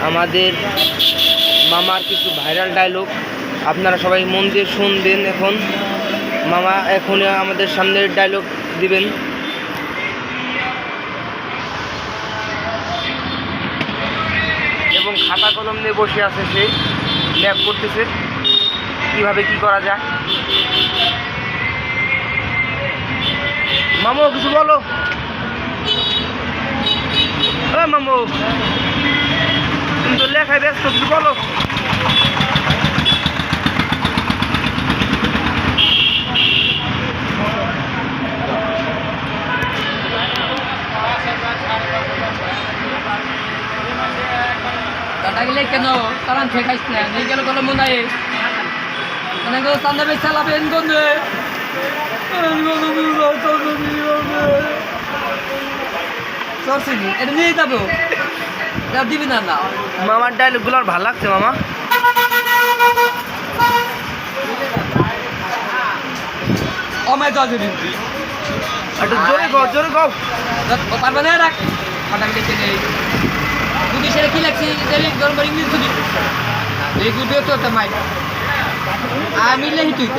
আমাদের মামার কিছু ভাইরাল ডায়লগ আপনারা সবাই মন দিয়ে শুনবেন। এখন মামা এখন আমাদের সামনে ডায়লগ দিবেন। এবং খাতা কলম নিয়ে বসে আছে, সে ল্যাব করতেছে কিভাবে কি করা যায়। মামু কিছু বলো। মামু তুমি তো লেখায় ব্যস্ত, কিছু বলো। টাটা গেলে কেন তারান ঠেকাইস না, নিয়ে গেল গেল মনে হয় মানে গো তান্দাবে চালাবেন গন্ধে চরছিনি এটা নিয়ে যাবো, এটা দিবি না না। মামার ডায়লগগুলো আর ভালো লাগছে মামা। অমায় যাওয়া যদি একটু জোরে গাও, জোরে গাও। পারবে না রাখ টাটা গেলে নেই দুটি সেরে কি লাগছে গরম করে ইংলিশ দুটি এই গুটিও তো একটা মাইক আমি লেহি তুই